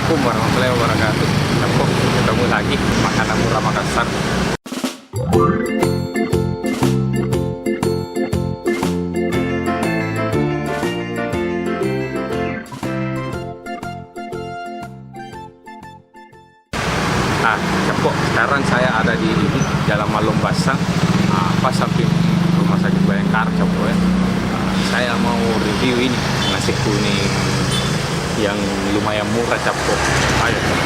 Assalamualaikum warahmatullahi wabarakatuh. Capo, ketemu lagi makanan murah Makassar. Nah, Capo, sekarang saya ada di Jalan Malung Basang, pas samping Rumah Sakit Bayangkara, Capo ya. Saya mau review ini nasi kuning yang lumayan murah, Capo. Ayo, Capo.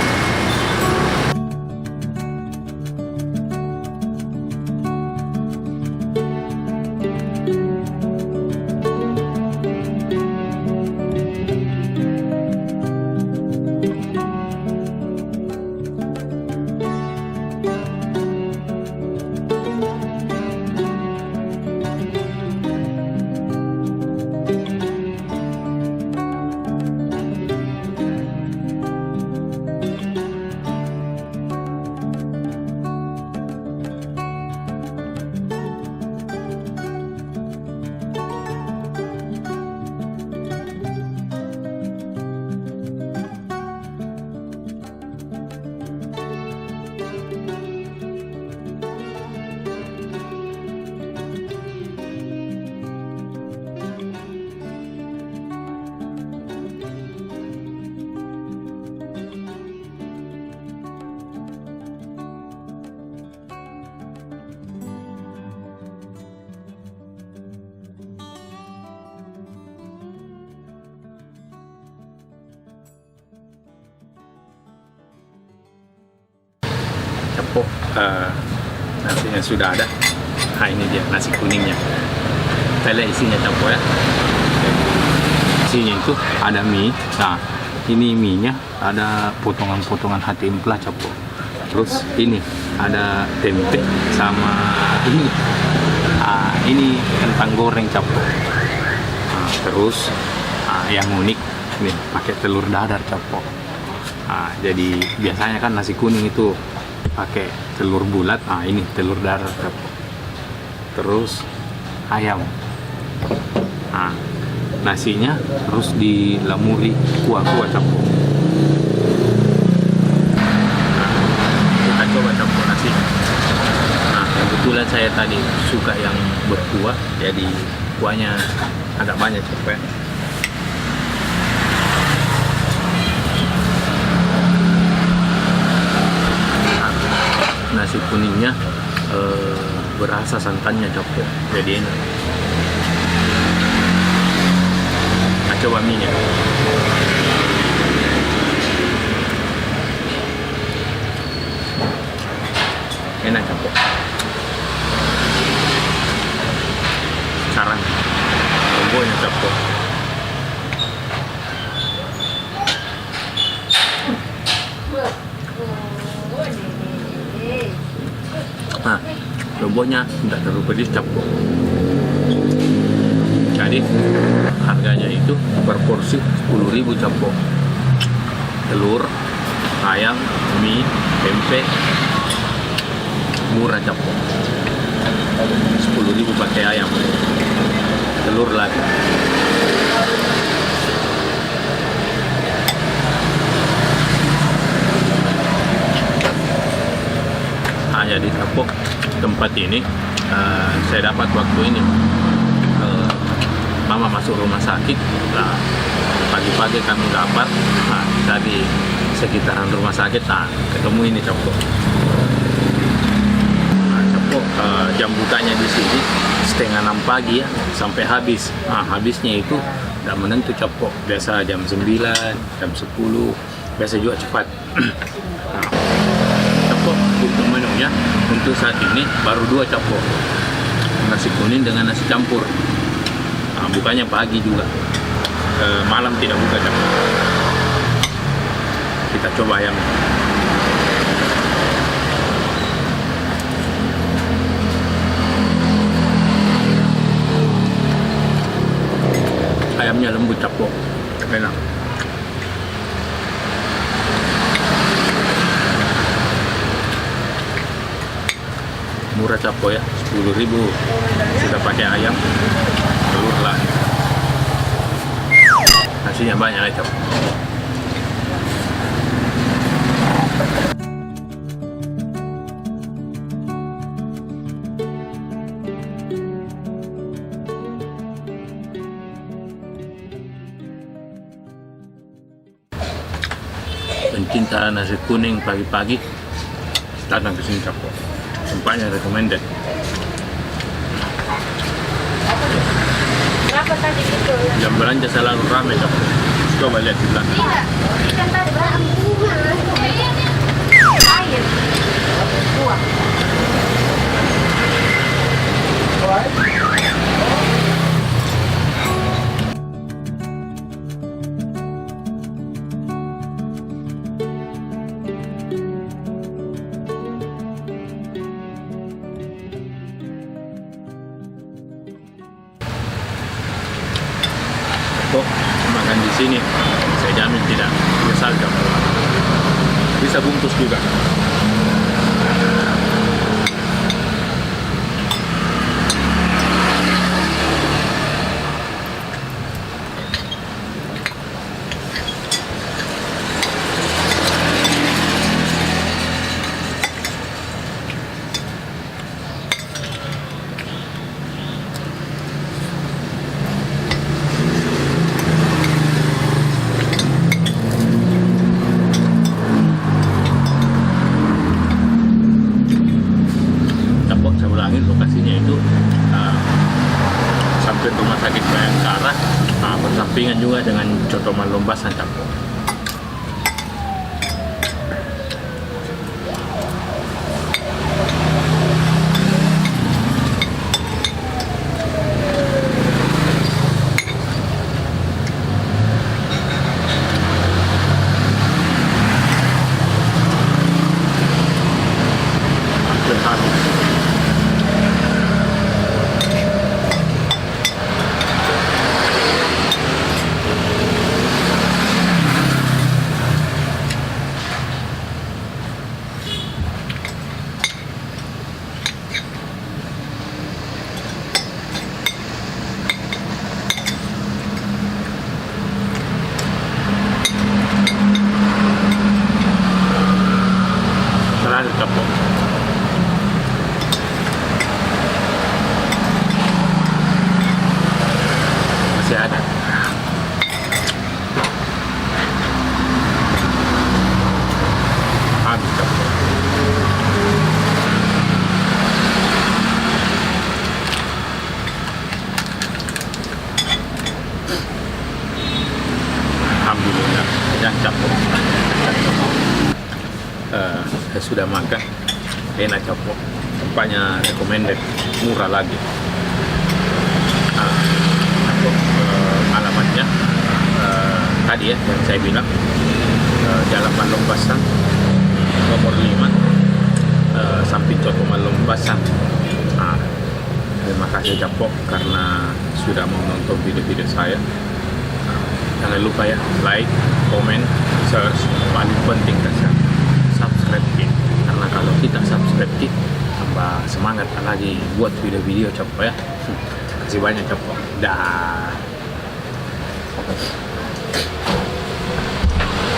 Capo, nasinya sudah ada. Nah, ini dia nasi kuningnya. Kita lihat isinya, Capo ya. Isinya itu ada mie. Nah, ini mie-nya ada potongan-potongan hati emplah, Capo. Terus ini ada tempe sama ini kentang goreng, Capo. Terus yang unik nih pakai telur dadar, Capo. Jadi biasanya kan nasi kuning itu pakai telur bulat, ini telur dadar, Capo. Terus ayam. Nasinya terus dilamuri kuah-kuah, Capo. Kita coba, Capo, nasinya. Kebetulan saya tadi suka yang berkuah, jadi kuahnya agak banyak, Capo ya. Nasi kuningnya berasa santannya, Capo, jadi enak. Nah, coba mie nya. Enak, Capo. Sekarang kombonya, Capo. Lomboknya tidak terlalu pedis, Capo. Jadi harganya itu per porsi 10.000, Capo. Telur, ayam, mie, tempe, murah, Capo. 10.000 pakai ayam, telur lagi. Jadi Capo, tempat ini saya dapat waktu ini mama masuk rumah sakit. Nah, pagi-pagi kami dapat dari sekitaran rumah sakit, ketemu ini, Capo. Capo, jam bukanya di sini setengah 6 pagi ya sampai habis. Habisnya itu tidak menentu, Capo. Biasa jam 9, jam 10, biasa juga cepat. Untuk menunya untuk saat ini baru 2, Capo. Nasi kuning dengan nasi campur. Bukanya pagi juga, malam tidak buka, Capo. Kita coba ayam. Ayamnya lembut, Capo, enak. Murah, Capo ya, 10.000 sudah pakai ayam, telur lah. Nasinya banyak, Capo. pencinta nasi kuning pagi-pagi datang ke sini Capo. Tempatnya recommended. Berapa tadi itu? Jam belanja selalu ramai Capo. Coba lihat di belakang. Tidak, ikan tadi berapa? Air. Dua. Kok makan di sini saya jamin tidak menyesal Capo. Bisa bungkus juga. Capo, saya ulangin lokasinya itu samping rumah sakit Bayangkara, bersampingan juga dengan Coto Malombasan Capo. Hampir habis. Terakhir Capo. Masih ada. Habis Capo. Alhamdulillah, ya Capo. Saya sudah makan, enak Capo. Tempatnya recommended, murah lagi. Capo, alamatnya tadi ya yang saya bilang, Jalan Malombasan nomor 5, samping Coto Malombasan. Terima kasih Capo karena sudah mau nonton video-video saya. Jangan lupa ya, like, komen, search, paling penting kan subscribe Kit. Karena kalau kita subscribe Kit, tambah semangat lagi buat video-video Capo ya. Kasih banyak Capo. Dah.